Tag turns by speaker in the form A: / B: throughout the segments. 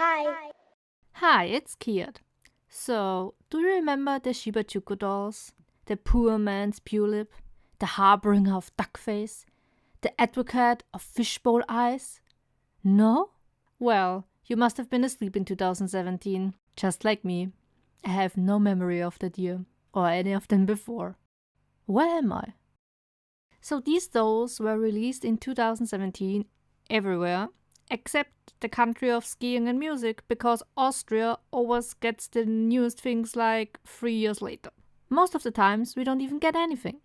A: Hi.
B: Hi, it's Kiat. So, do you remember the Shibajuku dolls? The poor man's Pulip, the harbinger of duckface, the advocate of fishbowl eyes? No? Well, you must have been asleep in 2017, just like me. I have no memory of that year, or any of them before. Where am I? So these dolls were released in 2017 everywhere, except the country of skiing and music, because Austria always gets the newest things like 3 years later. Most of the times we don't even get anything.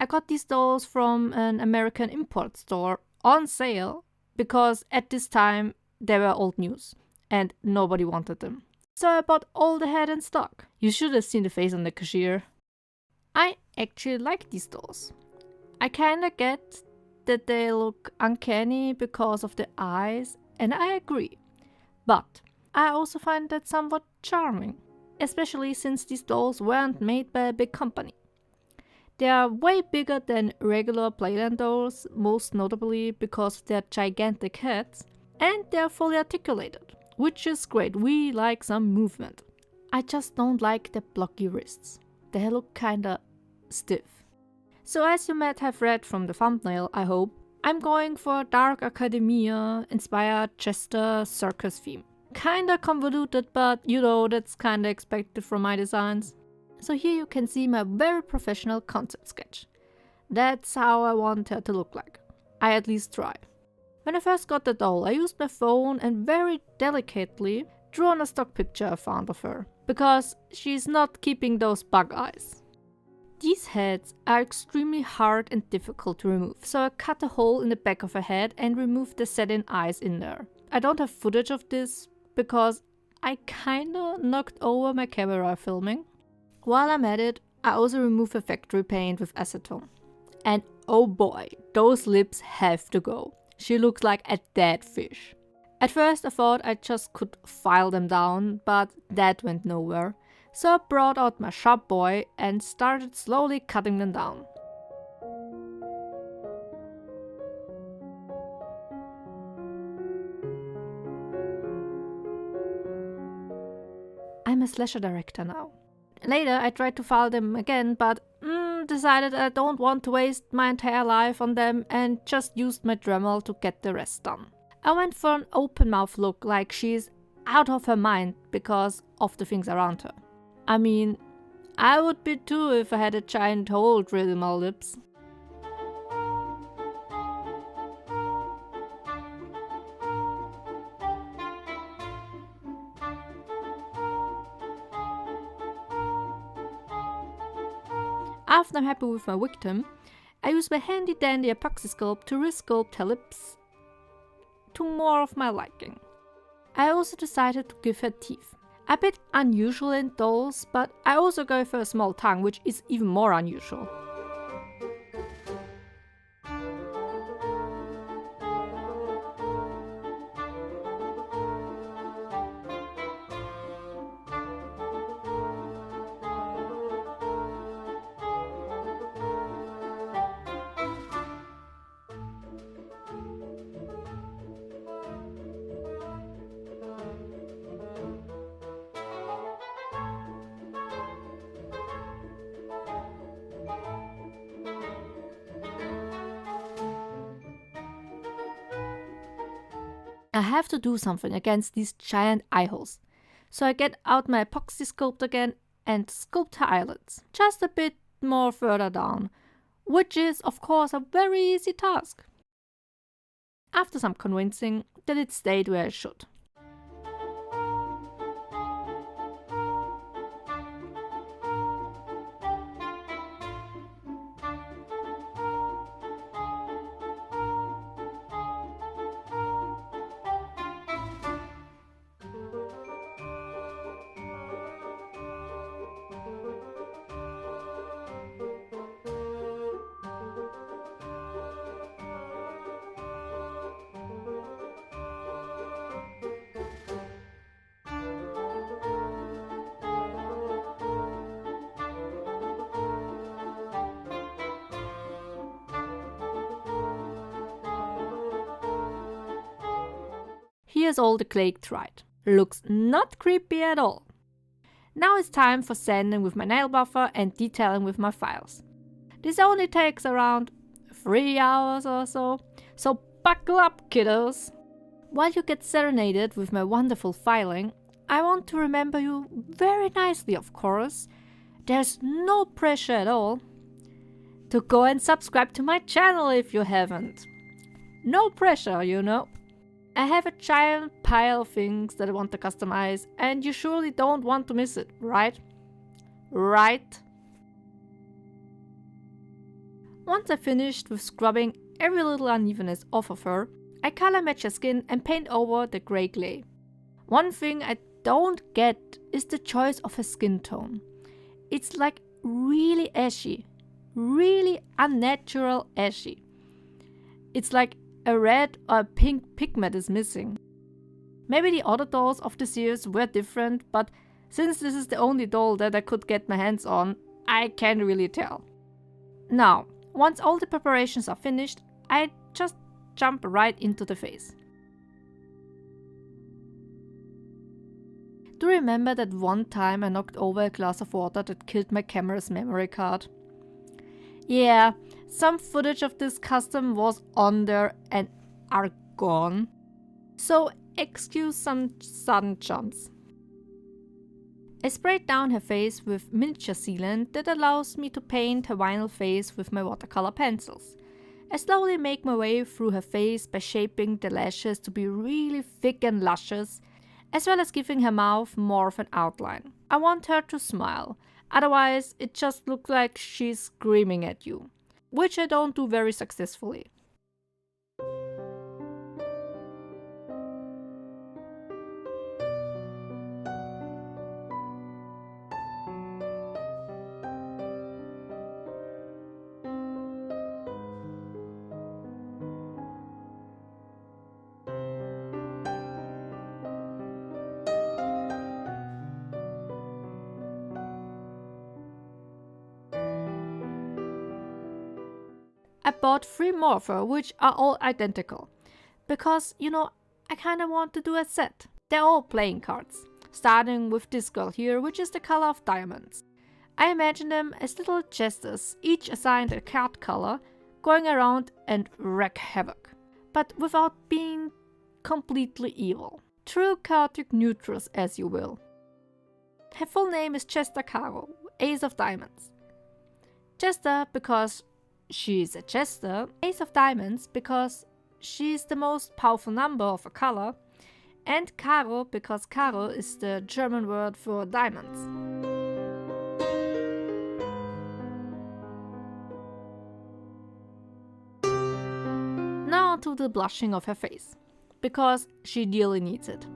B: I got these dolls from an American import store on sale because at this time they were old news and nobody wanted them. So I bought all they had in stock. You should have seen the face on the cashier. I actually like these dolls. I kinda get that they look uncanny because of the eyes, and I agree. But I also find that somewhat charming, especially since these dolls weren't made by a big company. They are way bigger than regular Playland dolls, most notably because of their gigantic heads, and they are fully articulated, which is great. We like some movement. I just don't like the blocky wrists. They look kinda stiff. So as you might have read from the thumbnail, I hope, I'm going for a dark academia inspired Jester circus theme. Kinda convoluted, but you know, that's kinda expected from my designs. So here you can see my very professional concept sketch. That's how I want her to look like. I at least try. When I first got the doll, I used my phone and very delicately drew on a stock picture I found of her, because she's not keeping those bug eyes. These heads are extremely hard and difficult to remove, so I cut a hole in the back of her head and removed the set-in eyes in there. I don't have footage of this because I kinda knocked over my camera filming. While I'm at it, I also removed the factory paint with acetone. And oh boy, those lips have to go. She looks like a dead fish. At first I thought I just could file them down, but that went nowhere. So I brought out my sharp boy and started slowly cutting them down. I'm a slasher director now. Later I tried to file them again, but decided I don't want to waste my entire life on them and just used my Dremel to get the rest done. I went for an open mouth look, like she's out of her mind because of the things around her. I mean, I would be too if I had a giant hole drilled in my lips. After I'm happy with my victim, I use my handy dandy Apoxy Sculpt to resculpt her lips to more of my liking. I also decided to give her teeth. A bit unusual in dolls, but I also go for a small tongue, which is even more unusual. I have to do something against these giant eye holes. So I get out my Apoxy Sculpt again and sculpt her eyelids, just a bit more further down, which is of course a very easy task. After some convincing, the lid stayed where it should. Here's all the clay dried. Looks not creepy at all. Now it's time for sanding with my nail buffer and detailing with my files. This only takes around 3 hours or so buckle up, kiddos! While you get serenaded with my wonderful filing, I want to remember you very nicely, of course. There's no pressure at all. To go and subscribe to my channel if you haven't. No pressure, you know. I have a giant pile of things that I want to customize, and you surely don't want to miss it, right? Right? Once I finished with scrubbing every little unevenness off of her, I color match her skin and paint over the grey clay. One thing I don't get is the choice of her skin tone. It's like really ashy, really unnatural ashy. It's like a red or a pink pigment is missing. Maybe the other dolls of the series were different, but since this is the only doll that I could get my hands on, I can't really tell. Now, once all the preparations are finished, I just jump right into the face. Do you remember that one time I knocked over a glass of water that killed my camera's memory card? Yeah, some footage of this custom was on there and are gone. So excuse some sudden jumps. I sprayed down her face with miniature sealant that allows me to paint her vinyl face with my watercolor pencils. I slowly make my way through her face by shaping the lashes to be really thick and luscious, as well as giving her mouth more of an outline. I want her to smile, otherwise it just looks like she's screaming at you, which I don't do very successfully. I bought 3 more of her, which are all identical. Because, you know, I kinda want to do a set. They're all playing cards. Starting with this girl here, which is the color of diamonds. I imagine them as little jesters, each assigned a card color, going around and wreak havoc. But without being completely evil. True chaotic neutrals, as you will. Her full name is Jester Karo, Ace of Diamonds. Jester because she's a Jester, Ace of Diamonds because she's the most powerful number of a color, and Karo because Karo is the German word for diamonds. Now to the blushing of her face, because she dearly needs it.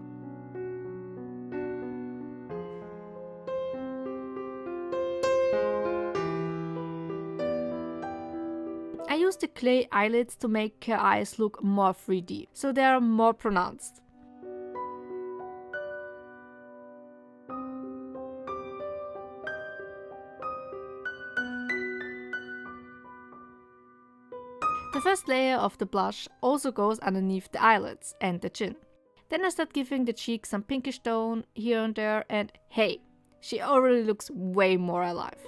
B: I used the clay eyelids to make her eyes look more 3D, so they are more pronounced. The first layer of the blush also goes underneath the eyelids and the chin. Then I start giving the cheeks some pinkish tone here and there, and hey, she already looks way more alive.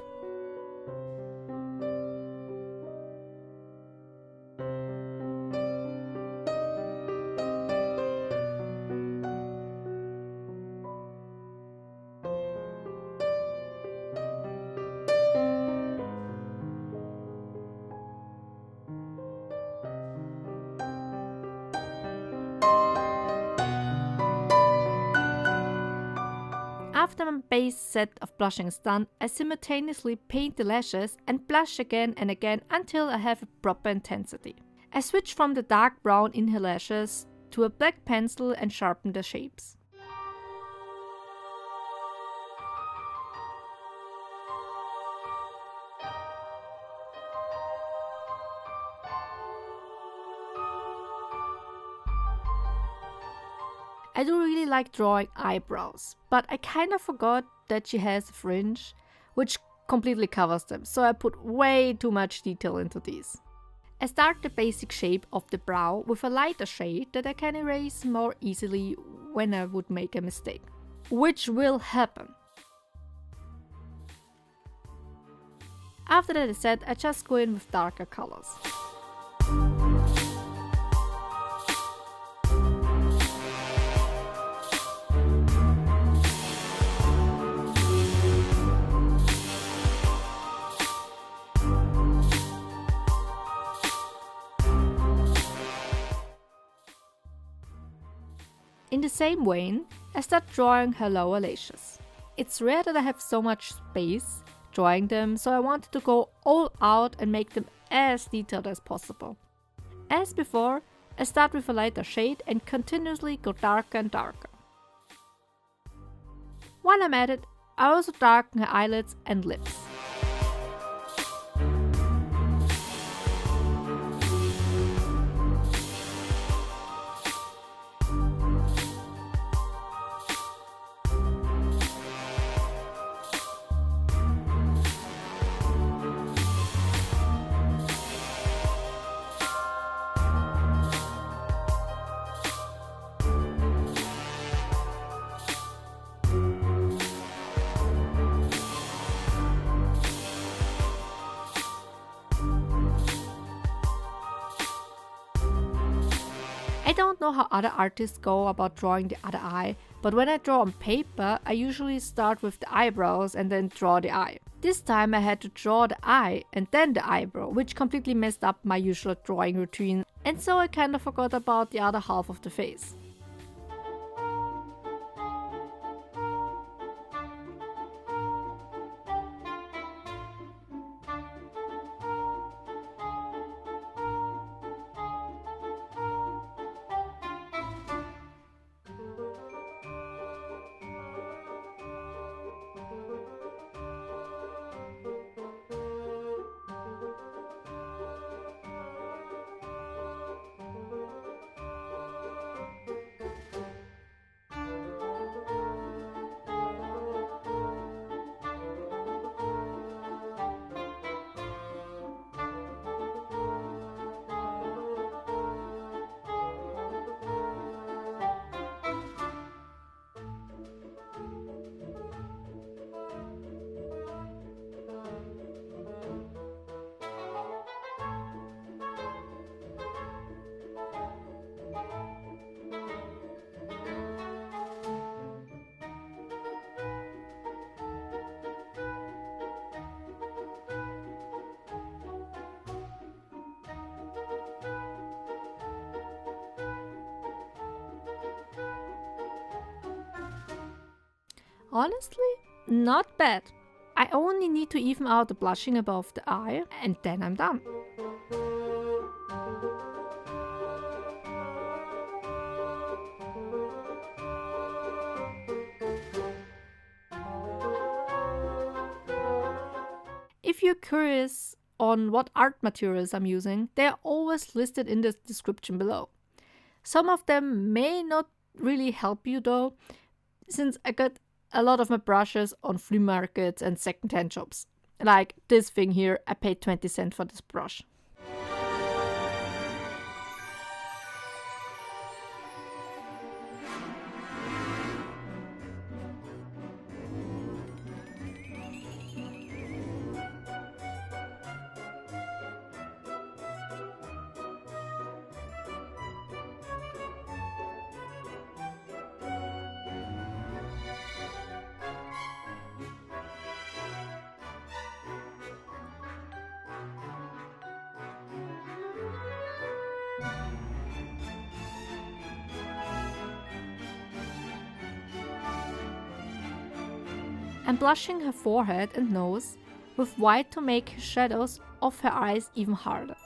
B: After my base set of blushing is done, I simultaneously paint the lashes and blush again and again until I have a proper intensity. I switch from the dark brown in her lashes to a black pencil and sharpen the shapes. I do really like drawing eyebrows, but I kinda forgot that she has a fringe, which completely covers them, so I put way too much detail into these. I start the basic shape of the brow with a lighter shade that I can erase more easily when I would make a mistake, which will happen. After that is set, I just go in with darker colors. In the same vein, I start drawing her lower lashes. It's rare that I have so much space drawing them, so I wanted to go all out and make them as detailed as possible. As before, I start with a lighter shade and continuously go darker and darker. While I'm at it, I also darken her eyelids and lips. I don't know how other artists go about drawing the other eye, but when I draw on paper, I usually start with the eyebrows and then draw the eye. This time I had to draw the eye and then the eyebrow, which completely messed up my usual drawing routine, and so I kind of forgot about the other half of the face. Honestly, not bad. I only need to even out the blushing above the eye and then I'm done. If you're curious on what art materials I'm using, they are always listed in the description below. Some of them may not really help you though, since I got a lot of my brushes on flea markets and second-hand shops. Like this thing here, I paid 20 cents for this brush. I'm blushing her forehead and nose with white to make shadows of her eyes even harder.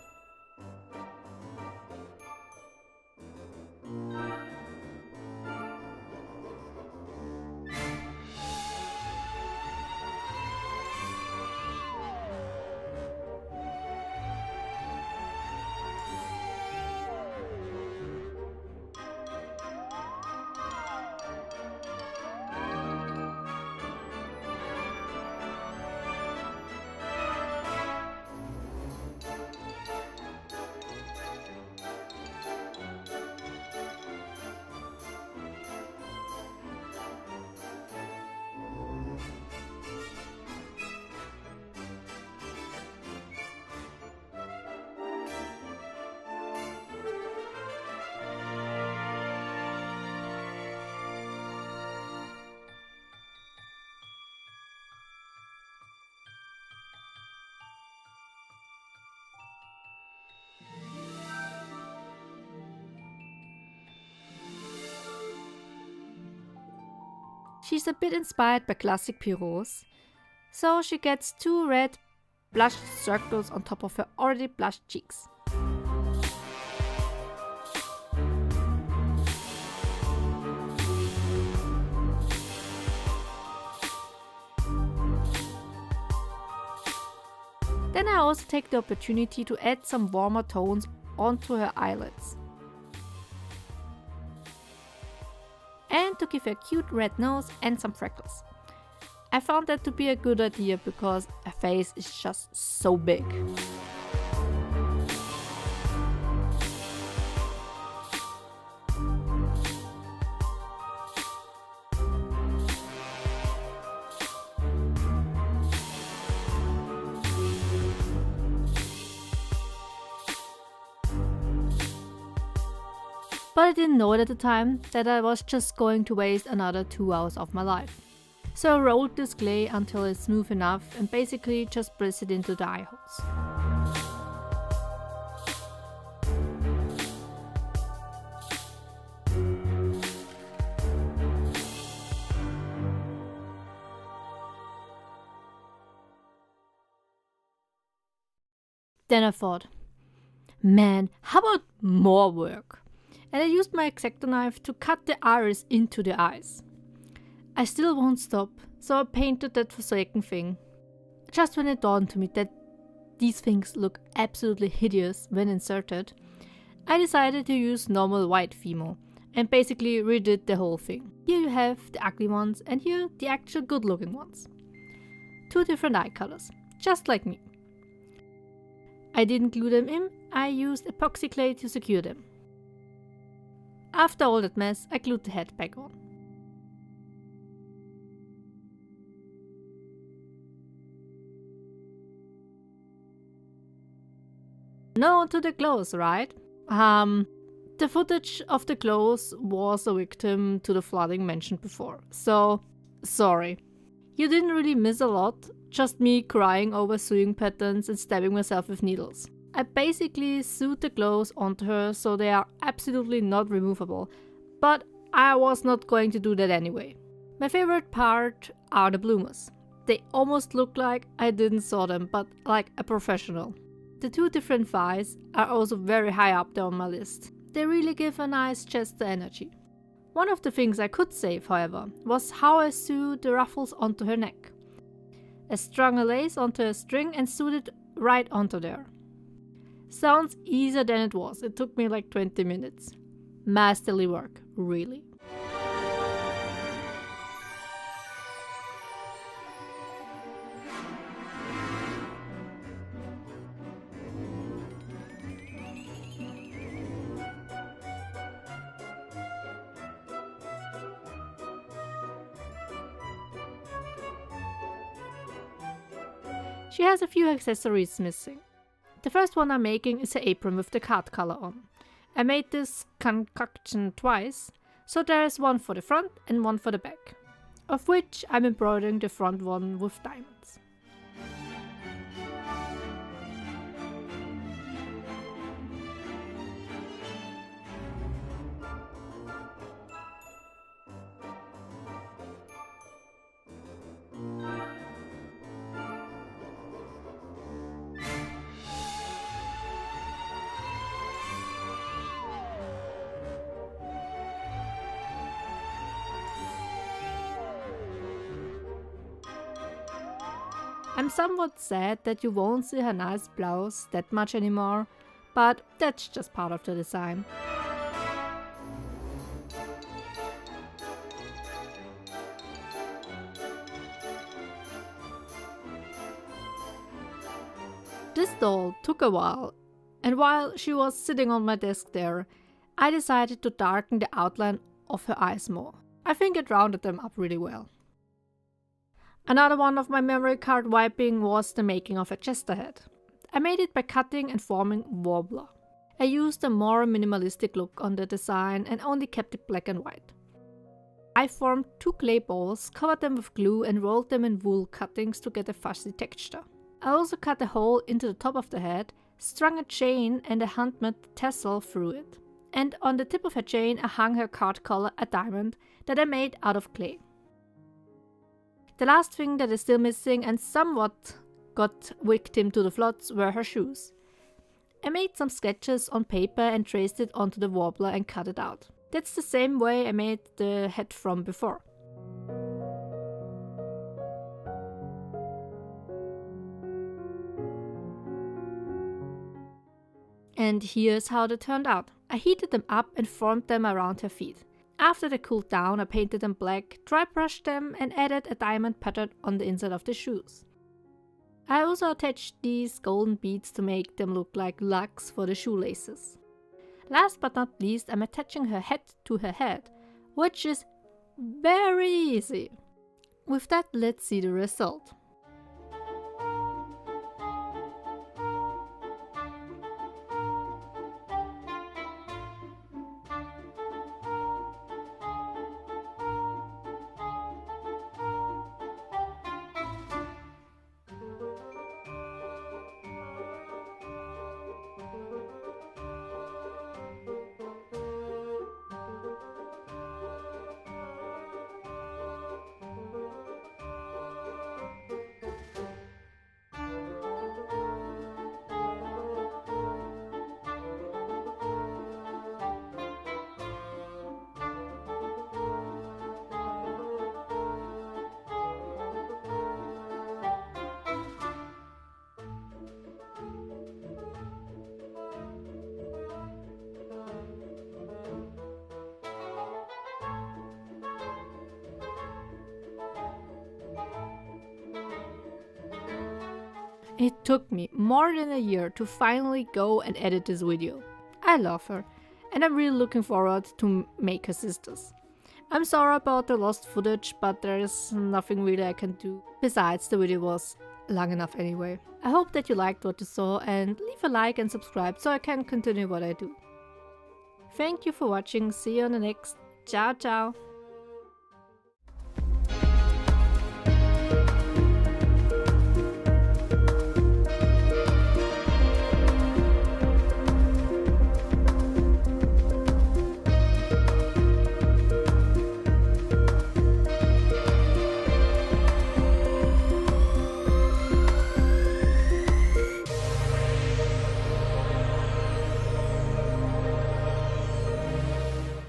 B: She's a bit inspired by classic pierrots, so she gets 2 red blushed circles on top of her already blushed cheeks. Then I also take the opportunity to add some warmer tones onto her eyelids. And to give her a cute red nose and some freckles. I found that to be a good idea because her face is just so big. But I didn't know it at the time that I was just going to waste another 2 hours of my life. So I rolled this clay until it's smooth enough and basically just press it into the eye holes. Then I thought, man, how about more work? And I used my X-Acto knife to cut the iris into the eyes. I still won't stop, so I painted that forsaken thing. Just when it dawned to me that these things look absolutely hideous when inserted, I decided to use normal white Fimo and basically redid the whole thing. Here you have the ugly ones and here the actual good looking ones. 2 different eye colors, just like me. I didn't glue them in, I used epoxy clay to secure them. After all that mess, I glued the head back on. Now to the clothes, right? The footage of the clothes was a victim to the flooding mentioned before, so sorry. You didn't really miss a lot, just me crying over sewing patterns and stabbing myself with needles. I basically sewed the clothes onto her so they are absolutely not removable, but I was not going to do that anyway. My favorite part are the bloomers. They almost look like I didn't sew them, but like a professional. The 2 different thighs are also very high up there on my list. They really give a nice Jester energy. One of the things I could save, however, was how I sewed the ruffles onto her neck. I strung a lace onto a string and sewed it right onto there. Sounds easier than it was, it took me like 20 minutes. Masterly work, really. She has a few accessories missing. The first one I'm making is an apron with the card color on. I made this concoction twice, so there is one for the front and one for the back, of which I'm embroidering the front one with diamonds. I'm somewhat sad that you won't see her nice blouse that much anymore, but that's just part of the design. This doll took a while, and while she was sitting on my desk there, I decided to darken the outline of her eyes more. I think it rounded them up really well. Another one of my memory card wiping was the making of a Jester head. I made it by cutting and forming Worbla. I used a more minimalistic look on the design and only kept it black and white. I formed 2 clay balls, covered them with glue and rolled them in wool cuttings to get a fuzzy texture. I also cut a hole into the top of the head, strung a chain and a handmade tassel through it. And on the tip of her chain I hung her card collar, a diamond, that I made out of clay. The last thing that is still missing and somewhat got victim to the floods were her shoes. I made some sketches on paper and traced it onto the Worbla and cut it out. That's the same way I made the head from before. And here's how they turned out. I heated them up and formed them around her feet. After they cooled down, I painted them black, dry brushed them and added a diamond pattern on the inside of the shoes. I also attached these golden beads to make them look like lugs for the shoelaces. Last but not least, I'm attaching her head to her head, which is very easy. With that, let's see the result. It took me more than a year to finally go and edit this video. I love her, and I'm really looking forward to make her sisters. I'm sorry about the lost footage, but there's nothing really I can do. Besides, the video was long enough anyway. I hope that you liked what you saw and leave a like and subscribe so I can continue what I do. Thank you for watching, see you on the next. Ciao ciao!